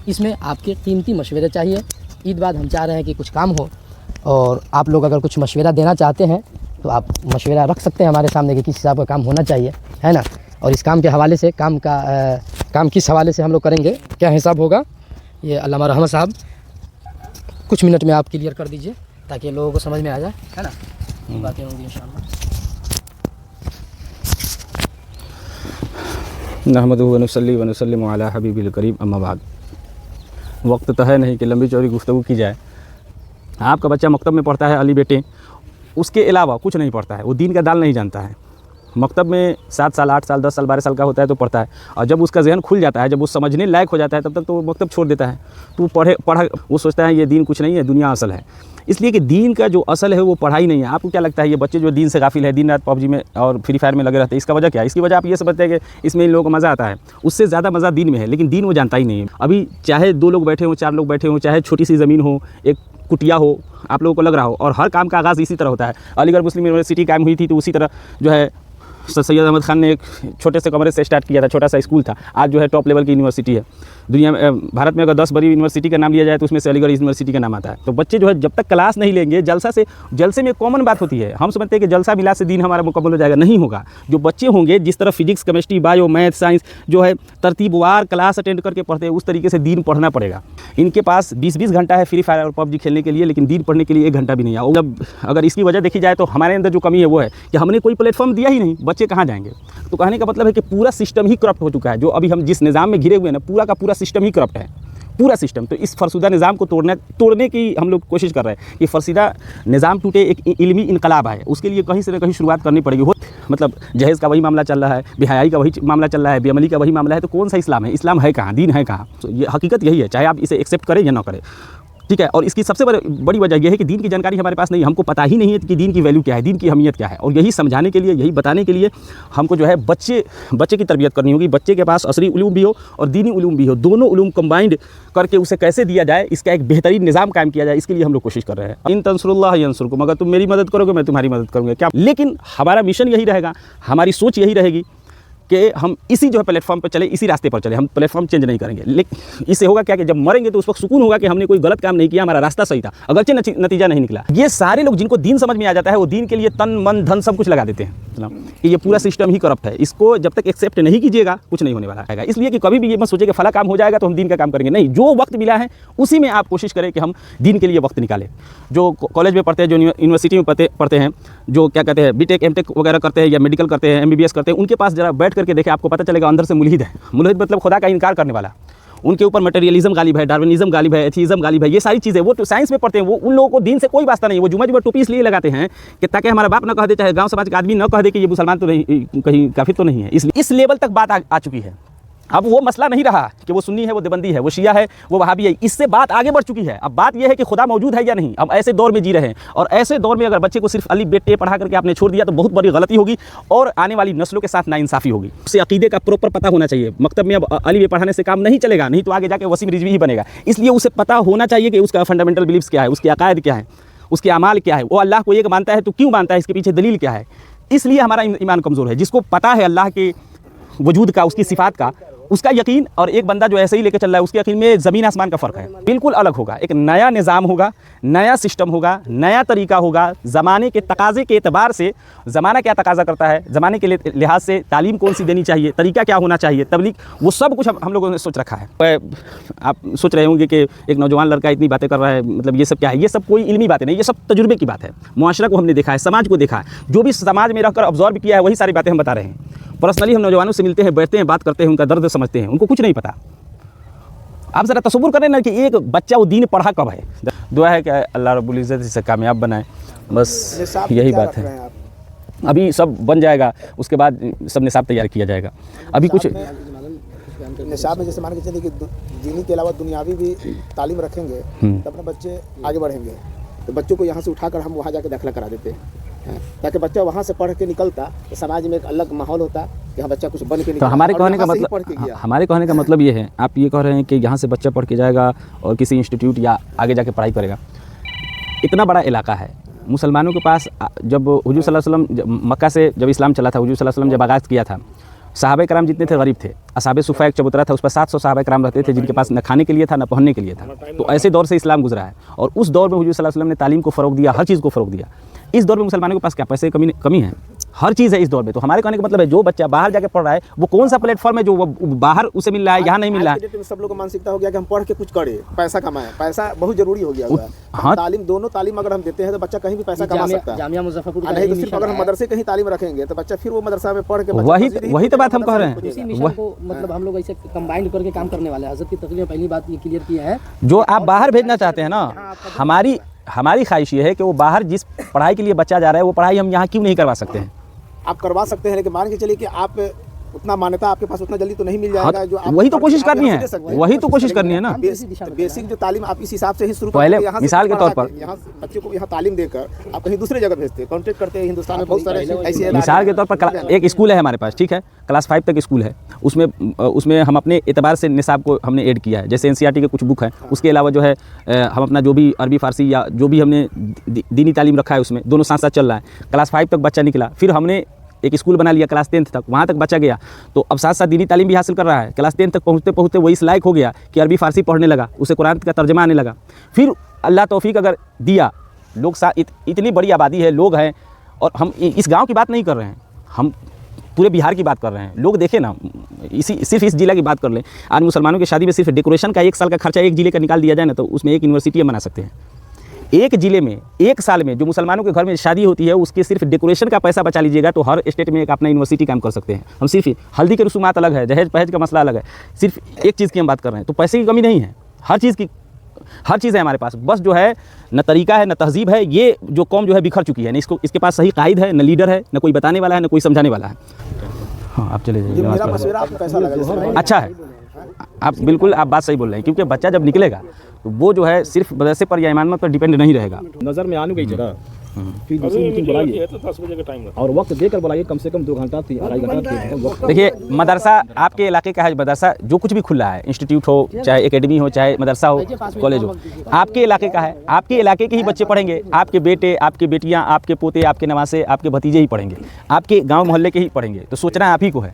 इसमें आपके कीमती मशवरे चाहिए। ईद बाद हम चाह रहे हैं कि कुछ काम हो, और आप लोग अगर कुछ मशवरा देना चाहते हैं तो आप मशवरा रख सकते हैं हमारे सामने कि किस हिसाब का काम होना चाहिए, है ना। और इस काम के हवाले से काम किस हवाले से हम लोग करेंगे, क्या हिसाब होगा, ये अल्लामा रहमत साहब कुछ मिनट में आप क्लियर कर दीजिए ताकि लोगों को समझ में आ जाए, है ना। बातें होंगी इंशाअल्लाह। नहमदुहु व नुसल्ली व नुसल्लिमु अला हबीबिल करीम, अम्मा बाद। वक्त तो है नहीं कि लंबी चौड़ी गुफ्तगू की जाए। आपका बच्चा मकतब में पढ़ता है, अली बेटे, उसके अलावा कुछ नहीं पढ़ता है, वो दीन का दाल नहीं जानता है। मकतब में 7 साल 8 साल 10 साल 12 साल का होता है तो पढ़ता है, और जब उसका जहन खुल जाता है, जब वो समझने लायक हो जाता है, तब तक तो वो मकतब छोड़ देता है। तो वो सोचता है ये दीन कुछ नहीं है, दुनिया असल है। इसलिए कि दीन का जो असल है वो पढ़ाई नहीं है। आपको क्या लगता है ये बच्चे जो दीन से गाफिल है, दिन रात पबजी में और फ्री फायर में लगे रहते हैं, इसका वजह क्या है? इसकी वजह आप ये समझते हैं कि इसमें इन लोगों को मज़ा आता है, उससे ज़्यादा मज़ा दीन में है, लेकिन दीन वो जानता ही नहीं है। अभी चाहे 2 लोग बैठे हों, 4 लोग बैठे हों, चाहे छोटी सी ज़मीन हो, एक कुटिया हो, आप लोगों को लग रहा हो, और हर काम का आगाज़ इसी तरह होता है। अलीगढ़ मुस्लिम यूनिवर्सिटी कायम हुई थी तो उसी तरह जो है सैयद अहमद खान ने एक छोटे से कमरे से स्टार्ट किया था, छोटा सा स्कूल था, आज जो है टॉप लेवल की यूनिवर्सिटी है। दुनिया में, भारत में अगर 10 बड़ी यूनिवर्सिटी का नाम लिया जाए तो उसमें से अलीगढ़ यूनिवर्सिटी का नाम आता है। तो बच्चे जो है जब तक क्लास नहीं लेंगे, जलसे में कॉमन बात होती है, हम समझते हैं कि जलसा मिला से दीन हमारा मुकम्मल हो जाएगा, नहीं होगा। जो बच्चे होंगे जिस तरह physics chemistry bio math science जो है तरतीबवार क्लास अटेंड करके पढ़ते हैं, उस तरीके से दीन पढ़ना पड़ेगा। इनके पास 20-20 घंटा है फ्री फायर और पबजी खेलने के लिए, लेकिन दीन पढ़ने के लिए 1 घंटा भी नहीं है। जब अगर इसकी वजह देखी जाए तो हमारे अंदर जो कमी है वो है कि हमने कोई प्लेटफॉर्म दिया ही नहीं, बच्चे कहाँ जाएंगे। तो कहने का मतलब है कि पूरा सिस्टम ही करप्ट हो चुका है। जो अभी हम जिस निज़ाम में घिरे हुए हैं ना, पूरा का पूरा सिस्टम ही करप्ट है, पूरा सिस्टम। तो इस फरसुदा निज़ाम को तोड़ने की हम लोग कोशिश कर रहे हैं कि फरसुदा निज़ाम टूटे, एक इल्मी इनकलाब है, उसके लिए कहीं से न कहीं शुरुआत करनी पड़ेगी। मतलब जहेज़ का वही मामला चल रहा है, बेहयाई का वही मामला चल रहा है, बेअमली का वही मामला है, तो कौन सा इस्लाम है? इस्लाम है कहाँ, दीन है कहाँ? तो ये हकीकत यही है, चाहे आप इसे एक्सेप्ट करें या ना करें, ठीक है। और इसकी सबसे बड़ी वजह यह है कि दीन की जानकारी हमारे पास नहीं है, हमको पता ही नहीं है कि दीन की वैल्यू क्या है, दीन की अहमियत क्या है। और यही समझाने के लिए, यही बताने के लिए हमको जो है बच्चे की तरबियत करनी होगी। बच्चे के पास असरी उलूम भी हो और दीनी उलूम भी हो, दोनों उलूम कंबाइंड करके उसे कैसे दिया जाए, इसका एक बेहतरीन निज़ाम कायम किया जाए, इसके लिए हम लोग कोशिश कर रहे हैं। इन तंसुरुल्लाह यंसुरकुम, अगर तुम मेरी मदद करोगे मैं तुम्हारी मदद करूँगा, क्या। लेकिन हमारा मिशन यही रहेगा, हमारी सोच यही रहेगी कि हम इसी जो है प्लेटफॉर्म पर चले, इसी रास्ते पर चले, हम प्लेटफॉर्म चेंज नहीं करेंगे। लेकिन इससे होगा क्या कि जब मरेंगे तो उस वक्त सुकून होगा कि हमने कोई गलत काम नहीं किया, हमारा रास्ता सही था, अगरचे नतीजा नहीं निकला। ये सारे लोग जिनको दीन समझ में आ जाता है वो दीन के लिए तन मन धन सब कुछ लगा देते हैं कि ये पूरा सिस्टम ही करप्ट है। इसको जब तक एक्सेप्ट नहीं कीजिएगा कुछ नहीं होने वाला है। इसलिए कि कभी भी ये मत सोचे कि फला काम हो जाएगा तो हम दीन का काम करेंगे, नहीं। जो वक्त मिला है उसी में आप कोशिश करें कि हम दीन के लिए वक्त निकालें। जो कॉलेज में पढ़ते हैं, जो यूनिवर्सिटी में पढ़ते हैं, जो क्या कहते हैं बीटेक एमटेक वगैरह करते हैं या मेडिकल करते हैं, MBBS करते हैं, उनके पास जरा बैठ करके देखें, आपको पता चलेगा अंदर से मुल्हिद है। मुल्हिद मतलब खुदा का इनकार करने वाला। उनके ऊपर मटेरियलिज्म गालिब है, डार्विनिज्म गालिब है, एथीइज्म गालिब है, ये सारी चीज़ें वो तो साइंस में पढ़ते हैं। वो उन लोगों को दीन से कोई वास्ता नहीं। वो जुमा टोपी इसलिए लगाते हैं कि ताकि हमारा बाप ना कह दे, चाहे गांव समाज का आदमी ना कह दे कि ये मुसलमान तो नहीं, कहीं काफिर तो नहीं है। इसलिए इस लेवल तक बात आ चुकी है। अब वो मसला नहीं रहा कि वो सुन्नी है, वो देवबंदी है, वो शिया है, वो वहाबी है। इससे बात आगे बढ़ चुकी है। अब बात यह है कि खुदा मौजूद है या नहीं। अब ऐसे दौर में जी रहे हैं, और ऐसे दौर में अगर बच्चे को सिर्फ अली बेटे पढ़ा करके आपने छोड़ दिया तो बहुत बड़ी गलती होगी, और आने वाली नस्लों के साथ नाइंसाफ़ी होगी। उसे अकीदे का प्रॉपर पता होना चाहिए। मकतब में अब अली बे पढ़ाने से काम नहीं चलेगा, नहीं तो आगे जाके वसीम रिजवी ही बनेगा। इसलिए उसे पता होना चाहिए कि उसका फंडामेंटल बिलीफ्स क्या है, उसके अकायद क्या है, उसके अमाल क्या है, वो अल्लाह को एक मानता है तो क्यों मानता है, इसके पीछे दलील क्या है। इसलिए हमारा ईमान कमज़ोर है। जिसको पता है अल्लाह के वजूद का, उसकी सिफ़ात का, उसका यकीन, और एक बंदा जो ऐसे ही लेके चल रहा है उसके यकीन में ज़मीन आसमान का फ़र्क है। बिल्कुल अलग होगा। एक नया निज़ाम होगा, नया सिस्टम होगा, नया तरीका होगा। ज़माने के तकाज़े के एतबार से, ज़माना क्या तकाज़ा करता है, ज़माने के लिहाज से तालीम कौन सी देनी चाहिए, तरीका क्या होना चाहिए, तबलीग, वो सब कुछ हम लोगों ने सोच रखा है। आप सोच रहे होंगे कि एक नौजवान लड़का इतनी बातें कर रहा है, मतलब ये सब क्या है। ये सब कोई इल्मी बातें नहीं, ये सब तजुर्बे की बात है। मुआशरा को हमने देखा है, समाज को देखा है, जो भी समाज में रहकर ऑब्जर्व किया है वही सारी बातें हम बता रहे हैं। पर्सनली हम नौजवानों से मिलते हैं, बैठते हैं, बात करते हैं, उनका दर्द समझते हैं, उनको कुछ नहीं पता। आप ज़रा तसव्वुर करें ना कि एक बच्चा वो दीन पढ़ा कब है। दुआ है कि अल्लाह रब्बुल इज़्ज़त इसे कामयाब बनाए, बस यही बात है। अभी सब बन जाएगा, उसके बाद सब निसाब तैयार किया जाएगा। अभी कुछ निसाब में जैसे मान के चलिए कि दीनी के अलावा दुनियावी भी तालीम रखेंगे तो अपने बच्चे आगे बढ़ेंगे। तो बच्चों को यहाँ से उठाकर हम वहाँ जाकर दाखिला करा देते हैं, ताकि बच्चा वहाँ से पढ़ के निकलता तो समाज में एक अलग माहौल होता कि हाँ बच्चा कुछ बन के निकलता। तो हमारे कहने का मतलब ये है, आप ये कह रहे हैं कि यहाँ से बच्चा पढ़ के जाएगा और किसी इंस्टीट्यूट या आगे जाके पढ़ाई करेगा। इतना बड़ा इलाका है मुसलमानों के पास। जब हुजूर सल्लल्लाहु अलैहि वसल्लम मक्का से जब इस्लाम चला था, हुजूर सल्लल्लाहु अलैहि वसल्लम जब आगाज़ किया था, सहाबे कराम जितने थे गरीब थे। असहाबे सुफ़ा एक चबूतरा था, उस पर 700 सहाबा किराम रहते थे, जिनके पास न खाने के लिए था न पहनने के लिए था। तो ऐसे दौर से इस्लाम गुजरा है और उस दौर में हुजूर सल्लल्लाहु अलैहि वसल्लम ने तालीम को फ़रोग़ दिया, हर चीज़ को फ़रोग़ दिया। इस दौर में मुसलमानों के पास क्या पैसे की कमी है? हर चीज़ है इस दौर में। तो हमारे कहने का मतलब है जो बच्चा बाहर जाके पढ़ रहा है वो कौन सा प्लेटफॉर्म है जो वो बाहर उसे मिल रहा है, यहाँ नहीं मिल रहा है। आज के डेट में सब लोग का मानसिकता हो गया कि हम पढ़ के कुछ करें, पैसा कमाएं, पैसा बहुत जरूरी हो गया है। हाँ। तालीम, दोनों तालीम अगर हम देते हैं तो बच्चा कहीं भी पैसा कमा सकता है। जामिया मुजफ्फरपुर का नहीं तो यही सिर्फ मिशन अगर हम है। मदरसे कहीं तालीम रखेंगे तो बच्चा फिर वो मदरसा में पढ़ के वही तो बात हम कह रहे हैं। उसी मिशन को मतलब हम लोग ऐसे कंबाइंड करके काम करने वाले हैं। हज़रत की तकरीर में पहली बात ये क्लियर की है, जो आप बाहर भेजना चाहते हैं ना, हमारी ख्वाहिश ये है कि वो बाहर जिस पढ़ाई के लिए बच्चा जा रहा है वो पढ़ाई हम यहाँ क्यों नहीं करवा सकते हैं? आप करवा सकते हैं, लेकिन मान के चलिए कि आप उतना मान्यता आपके पास उतना जल्दी तो नहीं मिल जाएगा। जो आप वही तो कोशिश आप करनी यहाँ है, से दे सकते हैं। वही तो कोशिश करनी है ना। बेसिक जो तालीम आप इस हिसाब से ही शुरू पहले करते हैं, यहाँ से मिसाल के तौर पर यहाँ बच्चे को यहाँ तालीम देकर आप कहीं दूसरी जगह भेजते हैं, कॉन्ट्रैक्ट करते हैं। हिंदुस्तान में बहुत सारे ऐसे मिसाल के तौर पर एक स्कूल है हमारे पास, ठीक है, क्लास 5 तक स्कूल है, उसमें हम अपने एतबार से निसाब को हमने ऐड किया है। जैसे NCERT के कुछ बुक हैं, उसके अलावा जो है हम अपना जो भी अरबी फ़ारसी या जो भी हमने दीनी तालीम रखा है उसमें दोनों साथ साथ चल रहा है। क्लास 5 तक बच्चा निकला, फिर हमने एक स्कूल बना लिया क्लास 10th तक, वहाँ तक बच्चा गया तो अब साथ साथ दीनी तालीम भी हासिल कर रहा है। क्लास 10 तक पहुँचते पहुँचते वो इस लायक हो गया कि अरबी फ़ारसी पढ़ने लगा, उसे कुरान का तर्जमा आने लगा। फिर अल्लाह तौफीक अगर दिया, लोग इतनी बड़ी आबादी है, लोग हैं, और हम इस गाँव की बात नहीं कर रहे हैं, हम पूरे बिहार की बात कर रहे हैं। लोग देखें ना, सिर्फ इस जिला की बात कर लें, आज मुसलमानों की शादी में सिर्फ डेकोरेशन का 1 साल का खर्चा एक जिले का निकाल दिया जाए ना तो उसमें एक यूनिवर्सिटी बना सकते हैं। एक जिले में 1 साल में जो मुसलमानों के घर में शादी होती है उसके सिर्फ डेकोरेशन का पैसा बचा लीजिएगा तो हर स्टेट में एक अपना यूनिवर्सिटी काम कर सकते हैं। हम सिर्फ हल्दी के रसूमात अलग है, दहेज पहेज का मसला अलग है, सिर्फ एक चीज़ की हम बात कर रहे हैं। तो पैसे की कमी नहीं है, हर चीज़ है हमारे पास, बस जो है न तरीका है न तहजीब है। ये जो कौम जो है बिखर चुकी है, न इसके पास सही कायद है, न लीडर है, न कोई बताने वाला है, न कोई समझाने वाला है। हाँ, आप चले जाइए। मेरा मशवरा आपको कैसा लगा? अच्छा है, आप बिल्कुल आप बात सही बोल रहे हैं, क्योंकि बच्चा जब निकलेगा तो वो जो है सिर्फ मदरसे पर या इमामत पर डिपेंड नहीं रहेगा। नज़र में आने गई जगह फिर दूसरी मीटिंग बुलाइए तो 10 बजे का टाइम और वक्त देकर बुलाइए, कम से कम 2 घंटा 2.5 घंटा। देखिए, मदरसा आपके इलाके का है, मदरसा जो कुछ भी खुला है, इंस्टीट्यूट हो चाहे एकेडमी हो चाहे मदरसा हो कॉलेज हो, आपके इलाके का है, आपके इलाके के ही बच्चे पढ़ेंगे। आपके बेटे, आपकी बेटियाँ, आपके पोते, आपके नवासे, आपके भतीजे ही पढ़ेंगे, आपके गाँव मोहल्ले के ही पढ़ेंगे। तो सोचना आप ही को है।